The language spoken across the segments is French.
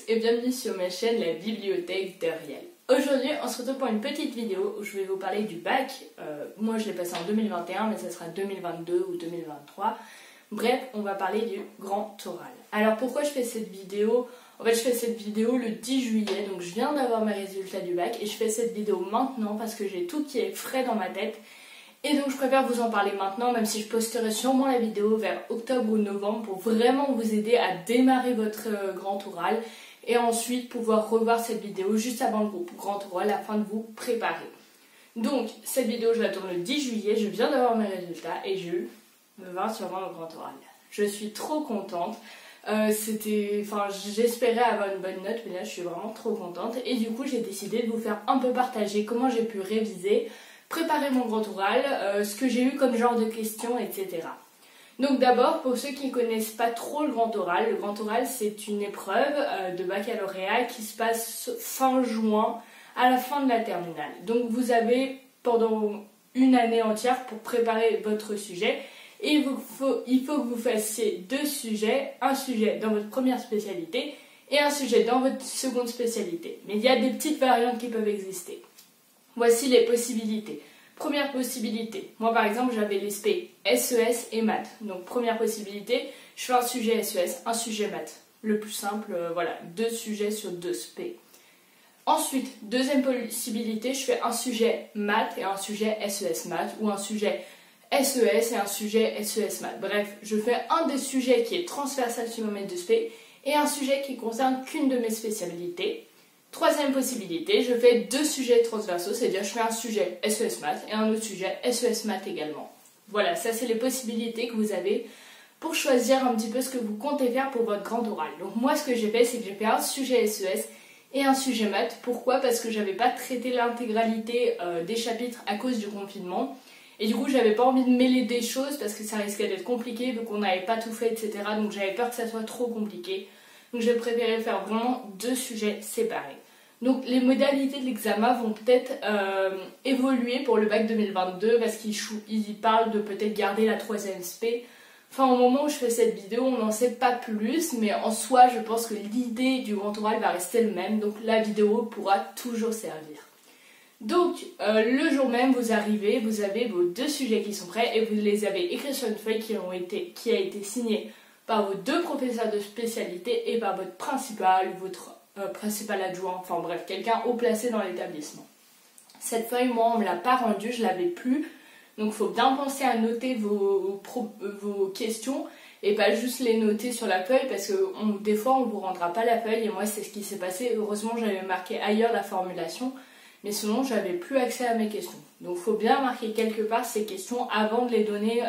et bienvenue sur ma chaîne La Bibliothèque d'Ariel. Aujourd'hui on se retrouve pour une petite vidéo où je vais vous parler du bac. Moi je l'ai passé en 2021 mais ça sera 2022 ou 2023. Bref, on va parler du grand oral. Alors pourquoi je fais cette vidéo? En fait je fais cette vidéo le 10 juillet, donc je viens d'avoir mes résultats du bac et je fais cette vidéo maintenant parce que j'ai tout qui est frais dans ma tête. Et donc je préfère vous en parler maintenant, même si je posterai sûrement la vidéo vers octobre ou novembre pour vraiment vous aider à démarrer votre grand oral et ensuite pouvoir revoir cette vidéo juste avant le grand oral afin de vous préparer. Donc cette vidéo je la tourne le 10 juillet, je viens d'avoir mes résultats et j'ai eu le 20 sur 20 au grand oral. Je suis trop contente. J'espérais avoir une bonne note, mais là je suis vraiment trop contente. Et du coup j'ai décidé de vous faire un peu partager comment j'ai pu réviser, préparer mon grand oral, ce que j'ai eu comme genre de questions, etc. Donc d'abord, pour ceux qui ne connaissent pas trop le grand oral c'est une épreuve de baccalauréat qui se passe fin juin à la fin de la terminale. Donc vous avez pendant une année entière pour préparer votre sujet et il faut que vous fassiez deux sujets, un sujet dans votre première spécialité et un sujet dans votre seconde spécialité. Mais il y a des petites variantes qui peuvent exister. Voici les possibilités. Première possibilité, moi par exemple j'avais les spé SES et maths. Donc première possibilité, je fais un sujet SES, un sujet maths. Le plus simple, voilà, deux sujets sur deux spé. Ensuite, deuxième possibilité, je fais un sujet maths et un sujet SES maths ou un sujet SES et un sujet SES maths. Bref, je fais un des sujets qui est transversal sur mon maître de spé et un sujet qui concerne qu'une de mes spécialités. Troisième possibilité, je fais deux sujets transversaux, c'est-à-dire je fais un sujet SES maths et un autre sujet SES maths également. Voilà, ça c'est les possibilités que vous avez pour choisir un petit peu ce que vous comptez faire pour votre grand oral. Donc moi ce que j'ai fait, c'est que j'ai fait un sujet SES et un sujet maths. Pourquoi? Parce que j'avais pas traité l'intégralité des chapitres à cause du confinement. Et du coup j'avais pas envie de mêler des choses parce que ça risquait d'être compliqué vu qu'on n'avait pas tout fait, etc. Donc j'avais peur que ça soit trop compliqué. Donc j'ai préféré faire vraiment deux sujets séparés. Donc les modalités de l'examen vont peut-être évoluer pour le bac 2022 parce qu'ils parlent de peut-être garder la troisième spé. Enfin au moment où je fais cette vidéo on n'en sait pas plus, mais en soi je pense que l'idée du grand oral va rester le même. Donc la vidéo pourra toujours servir. Donc le jour même vous arrivez, vous avez vos deux sujets qui sont prêts et vous les avez écrits sur une feuille qui a été signée par vos deux professeurs de spécialité et par votre principal ou votre principal adjoint, enfin bref, quelqu'un haut placé dans l'établissement. Cette feuille, moi, on ne me l'a pas rendue, je ne l'avais plus, donc il faut bien penser à noter vos questions et pas juste les noter sur la feuille parce que des fois on ne vous rendra pas la feuille et moi c'est ce qui s'est passé. Heureusement j'avais marqué ailleurs la formulation, mais sinon j'avais plus accès à mes questions. Donc il faut bien marquer quelque part ces questions avant de les donner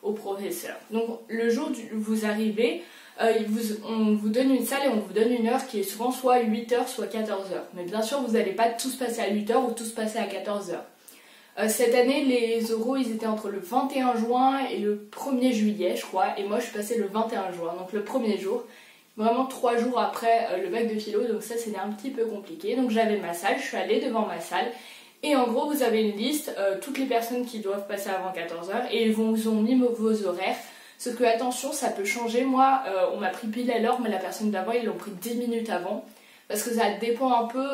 au professeur. Donc le jour où vous arrivez, on vous donne une salle et on vous donne une heure qui est souvent soit 8h soit 14h. Mais bien sûr vous n'allez pas tous passer à 8h ou tous passer à 14h. Cette année les oraux ils étaient entre le 21 juin et le 1er juillet je crois. Et moi je suis passée le 21 juin, donc le premier jour. Vraiment 3 jours après le bac de philo, donc ça c'était un petit peu compliqué. Donc j'avais ma salle, je suis allée devant ma salle. Et en gros, vous avez une liste, toutes les personnes qui doivent passer avant 14h, et ils vous ont mis vos horaires. Sauf que, attention, ça peut changer. Moi, on m'a pris pile à l'heure, mais la personne d'avant, ils l'ont pris 10 minutes avant. Parce que ça dépend un peu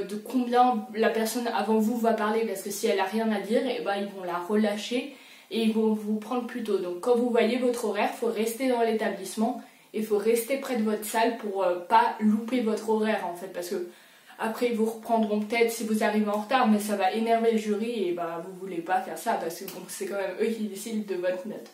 de combien la personne avant vous va parler. Parce que si elle n'a rien à dire, et ben, ils vont la relâcher et ils vont vous prendre plus tôt. Donc, quand vous voyez votre horaire, il faut rester dans l'établissement. Il faut rester près de votre salle pour pas louper votre horaire, en fait. Parce que après, ils vous reprendront peut-être si vous arrivez en retard, mais ça va énerver le jury et bah, vous voulez pas faire ça parce que bon, c'est quand même eux qui décident de votre note.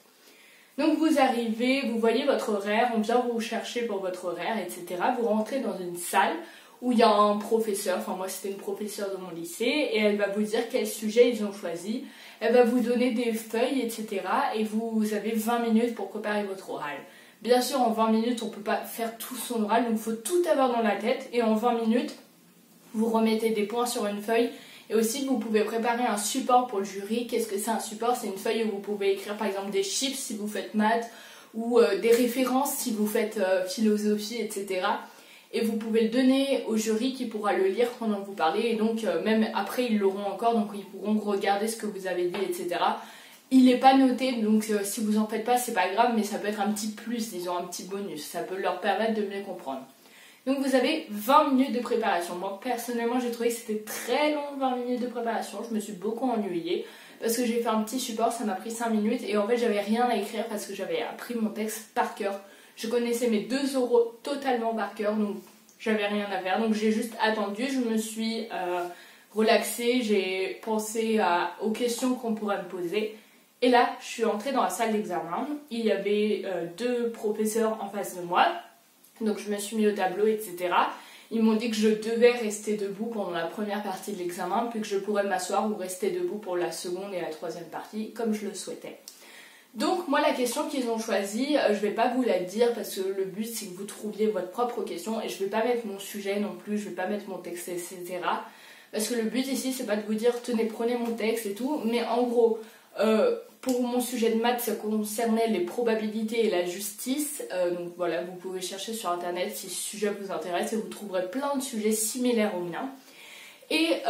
Donc vous arrivez, vous voyez votre horaire, on vient vous chercher pour votre horaire, etc. Vous rentrez dans une salle où il y a un professeur, enfin moi c'était une professeure de mon lycée, et elle va vous dire quel sujet ils ont choisi. Elle va vous donner des feuilles, etc. Et vous avez 20 minutes pour préparer votre oral. Bien sûr, en 20 minutes, on ne peut pas faire tout son oral, donc il faut tout avoir dans la tête, et en 20 minutes, vous remettez des points sur une feuille et aussi vous pouvez préparer un support pour le jury. Qu'est-ce que c'est un support? C'est une feuille où vous pouvez écrire par exemple des chiffres si vous faites maths ou des références si vous faites philosophie, etc. Et vous pouvez le donner au jury qui pourra le lire pendant que vous parlez et donc même après ils l'auront encore, donc ils pourront regarder ce que vous avez dit, etc. Il n'est pas noté, donc si vous en faites pas c'est pas grave, mais ça peut être un petit plus, disons un petit bonus, ça peut leur permettre de mieux comprendre. Donc vous avez 20 minutes de préparation. Moi personnellement j'ai trouvé que c'était très long 20 minutes de préparation, je me suis beaucoup ennuyée parce que j'ai fait un petit support, ça m'a pris 5 minutes et en fait j'avais rien à écrire parce que j'avais appris mon texte par cœur. Je connaissais mes 2 oraux totalement par cœur, donc j'avais rien à faire. Donc j'ai juste attendu, je me suis relaxée, j'ai pensé aux questions qu'on pourrait me poser. Et là, je suis entrée dans la salle d'examen. Il y avait 2 professeurs en face de moi. Donc je me suis mis au tableau, etc. Ils m'ont dit que je devais rester debout pendant la première partie de l'examen, puis que je pourrais m'asseoir ou rester debout pour la seconde et la troisième partie, comme je le souhaitais. Donc moi la question qu'ils ont choisie, je vais pas vous la dire parce que le but c'est que vous trouviez votre propre question et je vais pas mettre mon sujet non plus, je vais pas mettre mon texte, etc. Parce que le but ici c'est pas de vous dire tenez prenez mon texte et tout, mais en gros pour mon sujet de maths ça concernait les probabilités et la justice, donc voilà vous pouvez chercher sur internet si ce sujet vous intéresse et vous trouverez plein de sujets similaires au mien. Et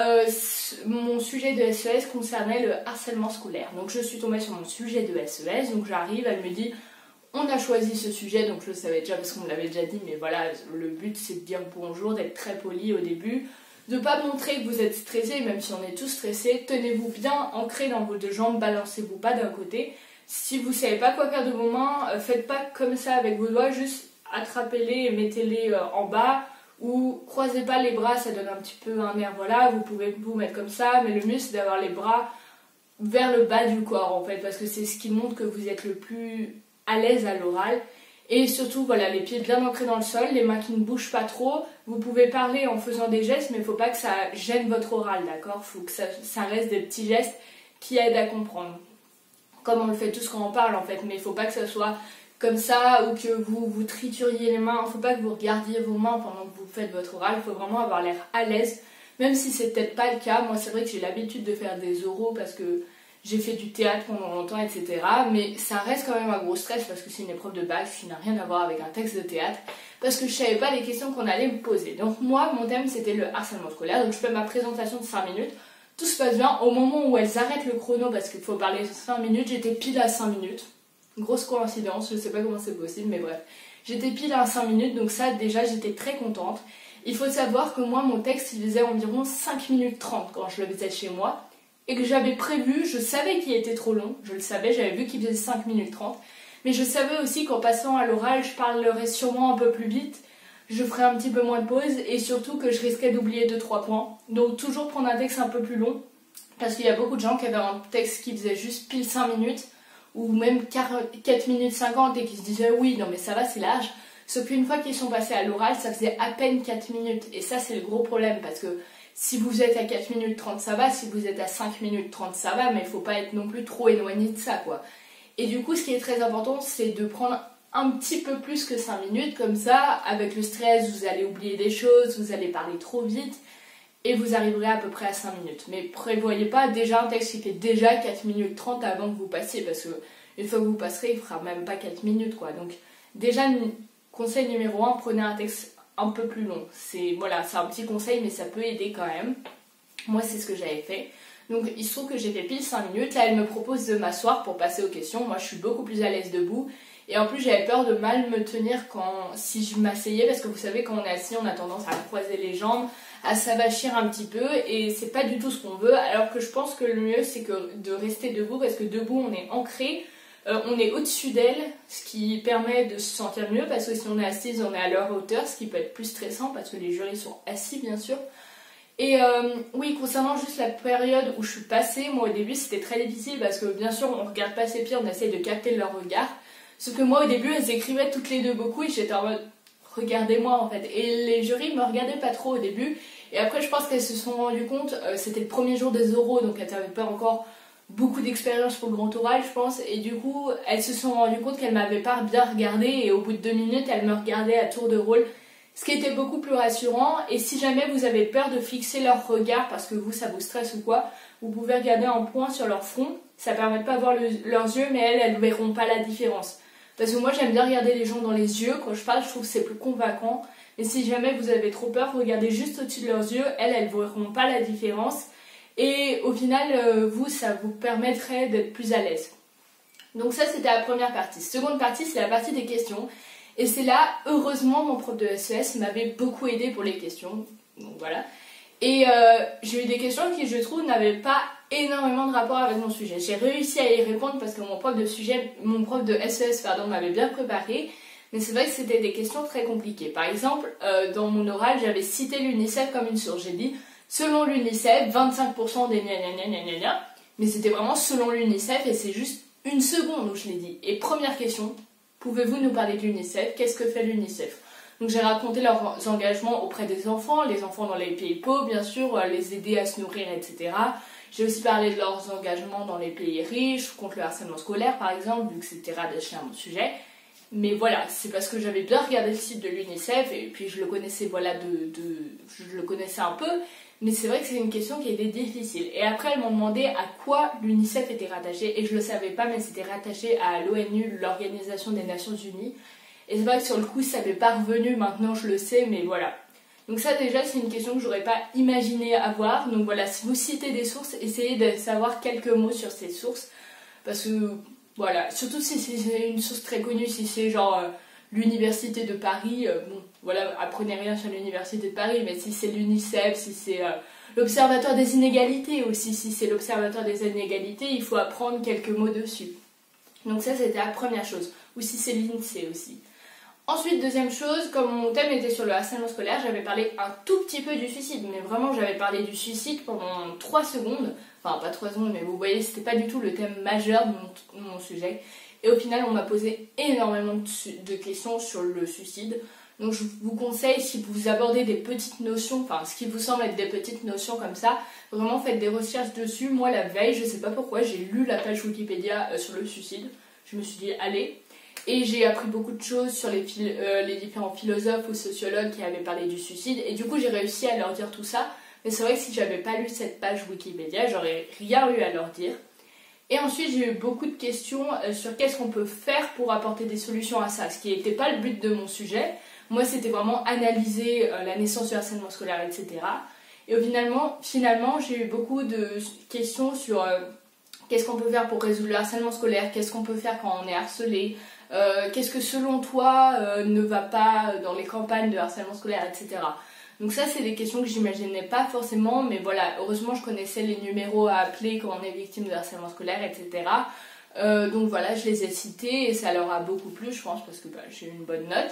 mon sujet de SES concernait le harcèlement scolaire. Donc je suis tombée sur mon sujet de SES, donc j'arrive, elle me dit on a choisi ce sujet, donc je le savais déjà parce qu'on me l'avait déjà dit, mais voilà, le but c'est de dire bonjour, d'être très poli au début, de ne pas montrer que vous êtes stressé, même si on est tous stressés, tenez-vous bien ancré dans vos 2 jambes, balancez-vous pas d'un côté. Si vous ne savez pas quoi faire de vos mains, faites pas comme ça avec vos doigts, juste attrapez-les et mettez-les en bas. Ou croisez pas les bras, ça donne un petit peu un air, voilà, vous pouvez vous mettre comme ça, mais le mieux c'est d'avoir les bras vers le bas du corps en fait, parce que c'est ce qui montre que vous êtes le plus à l'aise à l'oral. Et surtout, voilà, les pieds bien ancrés dans le sol, les mains qui ne bougent pas trop. Vous pouvez parler en faisant des gestes, mais il ne faut pas que ça gêne votre oral, d'accord? Il faut que ça reste des petits gestes qui aident à comprendre. Comme on le fait tous quand on parle en fait, mais il ne faut pas que ça soit comme ça ou que vous trituriez les mains. Il ne faut pas que vous regardiez vos mains pendant que vous faites votre oral. Il faut vraiment avoir l'air à l'aise, même si c'est peut-être pas le cas. Moi, c'est vrai que j'ai l'habitude de faire des oraux parce que j'ai fait du théâtre pendant longtemps, etc. Mais ça reste quand même un gros stress parce que c'est une épreuve de bac qui n'a rien à voir avec un texte de théâtre. Parce que je savais pas les questions qu'on allait me poser. Donc moi, mon thème, c'était le harcèlement scolaire. Donc je fais ma présentation de 5 minutes. Tout se passe bien. Au moment où elles arrêtent le chrono, parce qu'il faut parler 5 minutes, j'étais pile à 5 minutes. Grosse coïncidence, je sais pas comment c'est possible, mais bref. J'étais pile à 5 minutes, donc ça, déjà, j'étais très contente. Il faut savoir que moi, mon texte, il faisait environ 5 minutes 30 quand je le faisais chez moi. Et que j'avais prévu, je savais qu'il était trop long, je le savais, j'avais vu qu'il faisait 5 minutes 30. Mais je savais aussi qu'en passant à l'oral, je parlerais sûrement un peu plus vite, je ferais un petit peu moins de pause et surtout que je risquais d'oublier 2-3 points. Donc toujours prendre un texte un peu plus long, parce qu'il y a beaucoup de gens qui avaient un texte qui faisait juste pile 5 minutes, ou même 4 minutes 50 et qui se disaient oui, non mais ça va, c'est large. Sauf qu'une fois qu'ils sont passés à l'oral, ça faisait à peine 4 minutes. Et ça, c'est le gros problème, parce que si vous êtes à 4 minutes 30, ça va. Si vous êtes à 5 minutes 30, ça va. Mais il ne faut pas être non plus trop éloigné de ça, quoi. Et du coup, ce qui est très important, c'est de prendre un petit peu plus que 5 minutes. Comme ça, avec le stress, vous allez oublier des choses, vous allez parler trop vite. Et vous arriverez à peu près à 5 minutes. Mais prévoyez pas déjà un texte qui fait déjà 4 minutes 30 avant que vous passiez. Parce que une fois que vous passerez, il ne fera même pas 4 minutes, quoi. Donc déjà, conseil numéro 1, prenez un texte un peu plus long. Voilà, c'est un petit conseil, mais ça peut aider quand même. Moi, c'est ce que j'avais fait. Donc, il se trouve que j'ai fait pile 5 minutes. Là, elle me propose de m'asseoir pour passer aux questions. Moi, je suis beaucoup plus à l'aise debout. Et en plus, j'avais peur de mal me tenir si je m'asseyais. Parce que vous savez, quand on est assis, on a tendance à croiser les jambes, à s'avachir un petit peu. Et c'est pas du tout ce qu'on veut. Alors que je pense que le mieux, c'est de rester debout. Parce que debout, on est ancré. On est au-dessus d'elle, ce qui permet de se sentir mieux, parce que si on est assise, on est à leur hauteur, ce qui peut être plus stressant, parce que les jurys sont assis, bien sûr. Et oui, concernant juste la période où je suis passée, moi au début c'était très difficile, parce que bien sûr on regarde pas ses pieds, on essaye de capter leur regard. Sauf que moi au début, elles écrivaient toutes les deux beaucoup, et j'étais en mode, regardez-moi en fait. Et les jurys me regardaient pas trop au début, et après je pense qu'elles se sont rendues compte, c'était le premier jour des oraux, donc elles n'avaient pas encore beaucoup d'expérience pour le grand oral, je pense, et du coup elles se sont rendues compte qu'elles m'avaient pas bien regardé, et au bout de 2 minutes elles me regardaient à tour de rôle, ce qui était beaucoup plus rassurant. Et si jamais vous avez peur de fixer leur regard parce que ça vous stresse ou quoi, vous pouvez regarder un point sur leur front, ça permet de pas voir leurs yeux, mais elles verront pas la différence. Parce que moi j'aime bien regarder les gens dans les yeux, quand je parle je trouve que c'est plus convaincant, mais si jamais vous avez trop peur, regardez juste au-dessus de leurs yeux, elles verront pas la différence. Et au final, ça vous permettrait d'être plus à l'aise. Donc ça, c'était la première partie. Seconde partie, c'est la partie des questions. Et c'est là, heureusement, mon prof de SES m'avait beaucoup aidé pour les questions. Donc voilà. Et j'ai eu des questions qui, je trouve, n'avaient pas énormément de rapport avec mon sujet. J'ai réussi à y répondre parce que mon prof de SES, m'avait bien préparé. Mais c'est vrai que c'était des questions très compliquées. Par exemple, dans mon oral, j'avais cité l'UNICEF comme une source. J'ai dit, selon l'UNICEF, 25% des gna. Mais c'était vraiment selon l'UNICEF et c'est juste une seconde où je l'ai dit. Et première question, pouvez-vous nous parler de l'UNICEF? Qu'est-ce que fait l'UNICEF? Donc j'ai raconté leurs engagements auprès des enfants, les enfants dans les pays pauvres, bien sûr, les aider à se nourrir, etc. J'ai aussi parlé de leurs engagements dans les pays riches, contre le harcèlement scolaire, par exemple, vu que c'était rattaché à mon sujet. Mais voilà, c'est parce que j'avais bien regardé le site de l'UNICEF et puis je le connaissais, je le connaissais un peu. Mais c'est vrai que c'est une question qui était difficile. Et après, elles m'ont demandé à quoi l'UNICEF était rattaché. Et je ne le savais pas, mais c'était rattaché à l'ONU, l'Organisation des Nations Unies. Et c'est vrai que sur le coup, ça m'est pas revenu, maintenant je le sais, mais voilà. Donc ça déjà, c'est une question que j'aurais pas imaginé avoir. Donc voilà, si vous citez des sources, essayez de savoir quelques mots sur ces sources. Parce que, voilà, surtout si c'est une source très connue, si c'est genre l'Université de Paris, bon, voilà, apprenez rien sur l'Université de Paris, mais si c'est l'UNICEF, si c'est l'Observatoire des inégalités aussi, si c'est l'Observatoire des inégalités, il faut apprendre quelques mots dessus. Donc ça, c'était la première chose. Ou si c'est l'INSEE aussi. Ensuite, deuxième chose, comme mon thème était sur le harcèlement scolaire, j'avais parlé un tout petit peu du suicide. Mais vraiment, j'avais parlé du suicide pendant 3 secondes. Enfin, pas 3 secondes, mais vous voyez, c'était pas du tout le thème majeur de mon sujet. Et au final, on m'a posé énormément de questions sur le suicide. Donc je vous conseille, si vous abordez des petites notions, enfin ce qui vous semble être des petites notions comme ça, vraiment faites des recherches dessus. Moi, la veille, je sais pas pourquoi, j'ai lu la page Wikipédia sur le suicide. Je me suis dit, allez. Et j'ai appris beaucoup de choses sur les différents philosophes ou sociologues qui avaient parlé du suicide. Et du coup, j'ai réussi à leur dire tout ça. Mais c'est vrai que si j'avais pas lu cette page Wikipédia, j'aurais rien eu à leur dire. Et ensuite, j'ai eu beaucoup de questions sur qu'est-ce qu'on peut faire pour apporter des solutions à ça. Ce qui n'était pas le but de mon sujet. Moi, c'était vraiment analyser la naissance du harcèlement scolaire, etc. Et finalement, j'ai eu beaucoup de questions sur qu'est-ce qu'on peut faire pour résoudre le harcèlement scolaire, qu'est-ce qu'on peut faire quand on est harcelé, qu'est-ce que selon toi ne va pas dans les campagnes de harcèlement scolaire, etc. Donc ça, c'est des questions que j'imaginais pas forcément, mais voilà, heureusement, je connaissais les numéros à appeler quand on est victime de harcèlement scolaire, etc. Donc voilà, je les ai cités et ça leur a beaucoup plu, je pense, parce que j'ai eu une bonne note.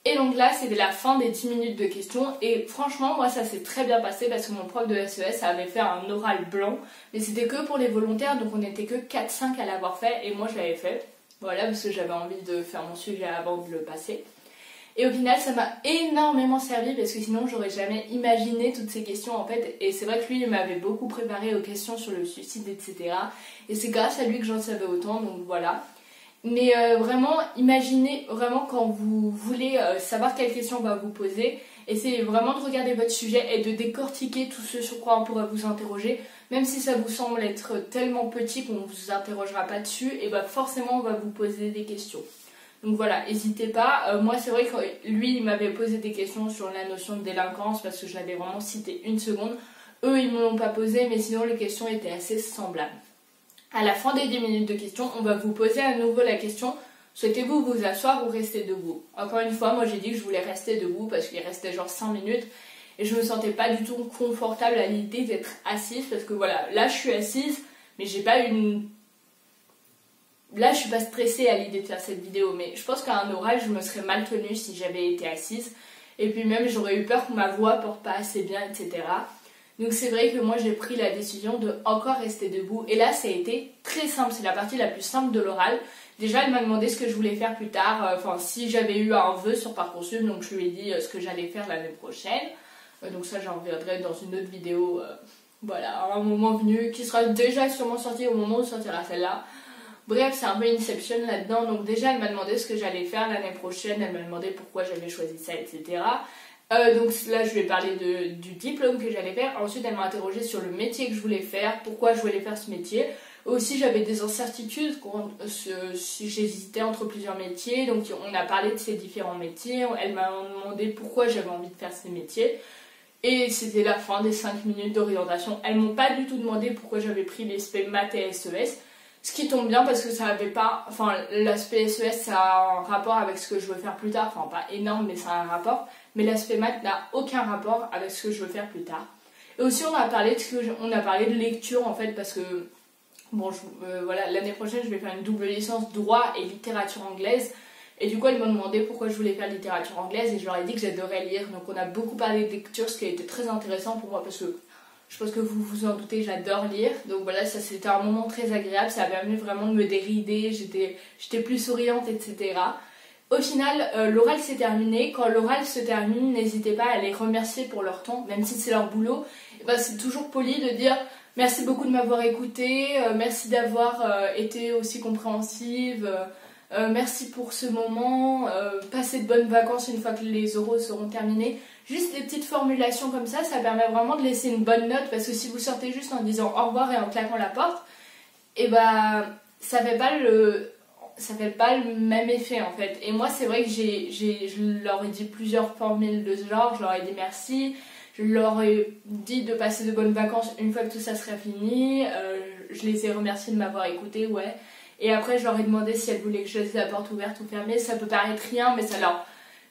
Et donc là, c'était la fin des 10 minutes de questions. Et franchement, moi, ça s'est très bien passé parce que mon prof de SES avait fait un oral blanc. Mais c'était que pour les volontaires, donc on n'était que 4-5 à l'avoir fait. Et moi, je l'avais fait. Voilà, parce que j'avais envie de faire mon sujet avant de le passer. Et au final, ça m'a énormément servi parce que sinon, j'aurais jamais imaginé toutes ces questions en fait. Et c'est vrai que lui, il m'avait beaucoup préparé aux questions sur le suicide, etc. Et c'est grâce à lui que j'en savais autant, donc voilà. Mais vraiment, imaginez vraiment quand vous voulez savoir quelle question on va vous poser, essayez vraiment de regarder votre sujet et de décortiquer tout ce sur quoi on pourrait vous interroger. Même si ça vous semble être tellement petit qu'on ne vous interrogera pas dessus, et bah forcément on va vous poser des questions. Donc voilà, n'hésitez pas. Moi c'est vrai que lui il m'avait posé des questions sur la notion de délinquance parce que je l'avais vraiment cité une seconde. Eux ils ne me l'ont pas posé, mais sinon les questions étaient assez semblables. À la fin des 10 minutes de questions, on va vous poser à nouveau la question « Souhaitez-vous vous asseoir ou rester debout ?» Encore une fois, moi j'ai dit que je voulais rester debout parce qu'il restait genre 5 minutes et je me sentais pas du tout confortable à l'idée d'être assise parce que voilà, là je suis assise mais j'ai pas une... Là je suis pas stressée à l'idée de faire cette vidéo, mais je pense qu'à un oral je me serais mal tenue si j'avais été assise et puis même j'aurais eu peur que ma voix porte pas assez bien, etc. Donc c'est vrai que moi j'ai pris la décision de encore rester debout. Et là ça a été très simple, c'est la partie la plus simple de l'oral. Déjà elle m'a demandé ce que je voulais faire plus tard, enfin si j'avais eu un vœu sur Parcoursup, donc je lui ai dit ce que j'allais faire l'année prochaine. Donc ça j'en reviendrai dans une autre vidéo, voilà, à un moment venu, qui sera déjà sûrement sorti au moment où sortira celle-là. Bref, c'est un peu Inception là-dedans, donc déjà elle m'a demandé ce que j'allais faire l'année prochaine, elle m'a demandé pourquoi j'avais choisi ça, etc. Donc là je vais parler du diplôme que j'allais faire. Ensuite elle m'a interrogé sur le métier que je voulais faire, pourquoi je voulais faire ce métier. Aussi j'avais des incertitudes si j'hésitais entre plusieurs métiers. Donc on a parlé de ces différents métiers. Elle m'a demandé pourquoi j'avais envie de faire ces métiers. Et c'était la fin des 5 minutes d'orientation. Elles m'ont pas du tout demandé pourquoi j'avais pris les spé maths et SES. Ce qui tombe bien parce que ça avait pas... Enfin, l'aspect SES, ça a un rapport avec ce que je veux faire plus tard. Enfin, pas énorme, mais ça a un rapport. Mais l'aspect maths n'a aucun rapport avec ce que je veux faire plus tard. Et aussi, on a parlé de lecture, en fait, parce que... Bon, voilà, l'année prochaine, je vais faire une double licence droit et littérature anglaise. Et du coup, elles m'ont demandé pourquoi je voulais faire littérature anglaise. Et je leur ai dit que j'adorais lire. Donc, on a beaucoup parlé de lecture, ce qui a été très intéressant pour moi parce que... Je pense que vous vous en doutez, j'adore lire. Donc voilà, ça c'était un moment très agréable. Ça a permis vraiment de me dérider. J'étais plus souriante, etc. Au final, l'oral s'est terminé. Quand l'oral se termine, n'hésitez pas à les remercier pour leur temps, même si c'est leur boulot. Et ben, c'est toujours poli de dire merci beaucoup de m'avoir écouté, merci d'avoir été aussi compréhensive, merci pour ce moment, passez de bonnes vacances une fois que les oraux seront terminés. Juste des petites formulations comme ça permet vraiment de laisser une bonne note parce que si vous sortez juste en disant au revoir et en claquant la porte, et bah ça fait pas le même effet en fait. Et moi c'est vrai que je leur ai dit plusieurs formules de ce genre, je leur ai dit merci, je leur ai dit de passer de bonnes vacances une fois que tout ça sera fini, je les ai remerciés de m'avoir écouté, ouais. Et après je leur ai demandé si elles voulaient que je laisse la porte ouverte ou fermée, ça peut paraître rien mais ça leur...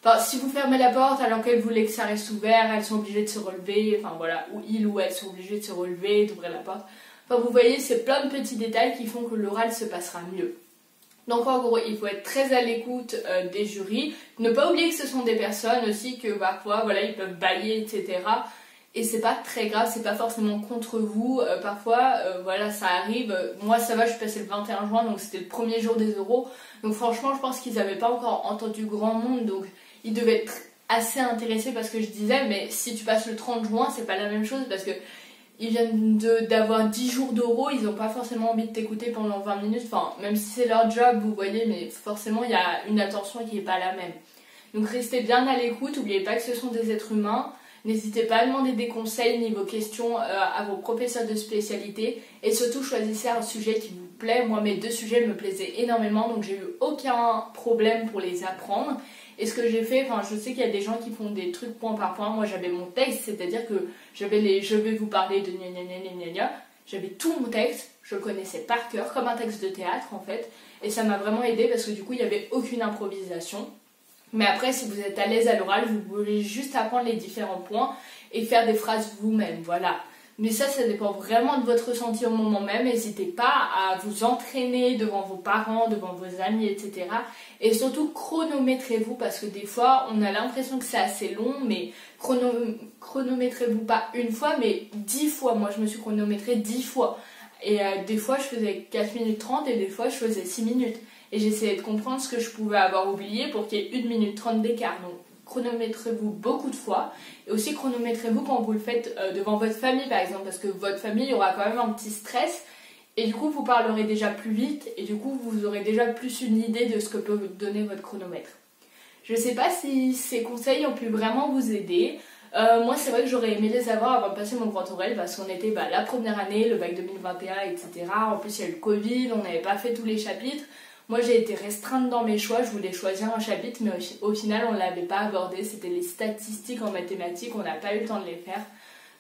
Enfin, si vous fermez la porte alors qu'elles voulaient que ça reste ouvert, elles sont obligées de se relever, enfin voilà, ou ils ou elles sont obligées de se relever, d'ouvrir la porte. Enfin vous voyez, c'est plein de petits détails qui font que l'oral se passera mieux. Donc en gros, il faut être très à l'écoute des jurys, ne pas oublier que ce sont des personnes aussi que parfois, voilà, ils peuvent bâiller, etc. Et c'est pas très grave, c'est pas forcément contre vous, parfois, voilà, ça arrive. Moi ça va, je suis passée le 21 juin, donc c'était le premier jour des oraux. Donc franchement, je pense qu'ils n'avaient pas encore entendu grand monde, donc ils devaient être assez intéressés parce que je disais, mais si tu passes le 30 juin, c'est pas la même chose parce que ils viennent d'avoir 10 jours d'oraux, ils n'ont pas forcément envie de t'écouter pendant 20 minutes, enfin, même si c'est leur job, vous voyez, mais forcément, il y a une attention qui n'est pas la même. Donc restez bien à l'écoute, n'oubliez pas que ce sont des êtres humains, n'hésitez pas à demander des conseils niveau questions à vos professeurs de spécialité, et surtout choisissez un sujet qui vous plaît. Moi, mes 2 sujets me plaisaient énormément, donc j'ai eu aucun problème pour les apprendre. Et ce que j'ai fait, enfin je sais qu'il y a des gens qui font des trucs point par point, moi j'avais mon texte, c'est-à-dire que j'avais les je vais vous parler de gna gna gna gna gna, j'avais tout mon texte, je le connaissais par cœur, comme un texte de théâtre en fait, et ça m'a vraiment aidé parce que du coup il n'y avait aucune improvisation. Mais après si vous êtes à l'aise à l'oral, vous pouvez juste apprendre les différents points et faire des phrases vous-même, voilà. Mais ça dépend vraiment de votre ressenti au moment même. N'hésitez pas à vous entraîner devant vos parents, devant vos amis, etc. Et surtout, chronométrez-vous parce que des fois, on a l'impression que c'est assez long, mais chronométrez-vous pas une fois, mais 10 fois. Moi, je me suis chronométrée 10 fois. Et des fois, je faisais 4 minutes 30 et des fois, je faisais 6 minutes. Et j'essayais de comprendre ce que je pouvais avoir oublié pour qu'il y ait 1 minute 30 d'écart. Donc, chronométrez-vous beaucoup de fois et aussi chronométrez-vous quand vous le faites devant votre famille par exemple parce que votre famille il y aura quand même un petit stress et du coup vous parlerez déjà plus vite et du coup vous aurez déjà plus une idée de ce que peut vous donner votre chronomètre. Je sais pas si ces conseils ont pu vraiment vous aider. Moi c'est vrai que j'aurais aimé les avoir avant de passer mon grand oral parce qu'on était la première année, le bac 2021, etc. En plus il y a eu le Covid, on n'avait pas fait tous les chapitres. Moi j'ai été restreinte dans mes choix, je voulais choisir un chapitre mais au final on ne l'avait pas abordé, c'était les statistiques en mathématiques, on n'a pas eu le temps de les faire.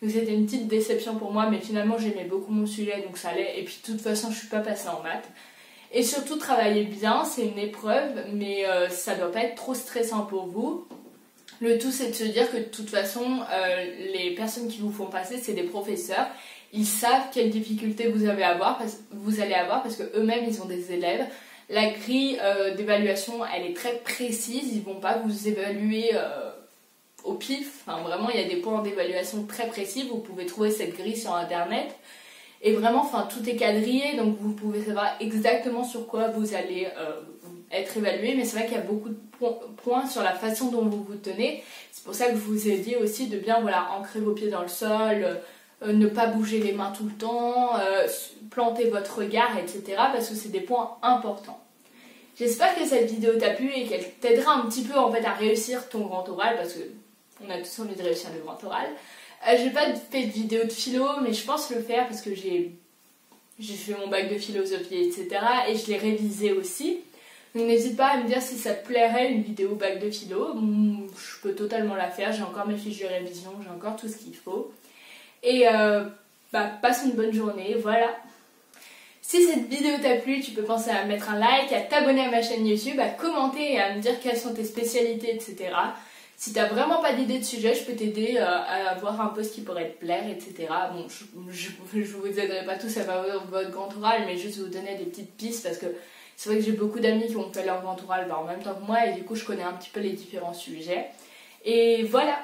Donc c'était une petite déception pour moi mais finalement j'aimais beaucoup mon sujet donc ça allait et puis de toute façon je suis pas passée en maths. Et surtout travaillez bien, c'est une épreuve mais ça doit pas être trop stressant pour vous. Le tout c'est de se dire que de toute façon les personnes qui vous font passer c'est des professeurs. Ils savent quelles difficultés vous allez avoir parce que eux-mêmes ils ont des élèves. La grille d'évaluation, elle est très précise, ils ne vont pas vous évaluer au pif. Enfin, vraiment, il y a des points d'évaluation très précis, vous pouvez trouver cette grille sur internet. Et vraiment, enfin, tout est quadrillé, donc vous pouvez savoir exactement sur quoi vous allez être évalué. Mais c'est vrai qu'il y a beaucoup de points sur la façon dont vous vous tenez. C'est pour ça que je vous ai dit aussi de bien ancrer vos pieds dans le sol, ne pas bouger les mains tout le temps, planter votre regard, etc. parce que c'est des points importants. J'espère que cette vidéo t'a plu et qu'elle t'aidera un petit peu en fait à réussir ton grand oral parce que on a tous envie de réussir le grand oral. J'ai pas fait de vidéo de philo mais je pense le faire parce que j'ai fait mon bac de philosophie, etc. et je l'ai révisé aussi. Donc n'hésite pas à me dire si ça te plairait une vidéo bac de philo. Je peux totalement la faire, j'ai encore mes fiches de révision, j'ai encore tout ce qu'il faut. Et passe une bonne journée, voilà. Si cette vidéo t'a plu, tu peux penser à mettre un like, à t'abonner à ma chaîne YouTube, à commenter et à me dire quelles sont tes spécialités, etc. Si t'as vraiment pas d'idée de sujet, je peux t'aider à avoir un post qui pourrait te plaire, etc. Bon, je vous aiderai pas tous à faire votre grand oral, mais juste vous donner des petites pistes parce que c'est vrai que j'ai beaucoup d'amis qui ont fait leur grand oral en même temps que moi et du coup je connais un petit peu les différents sujets. Et voilà.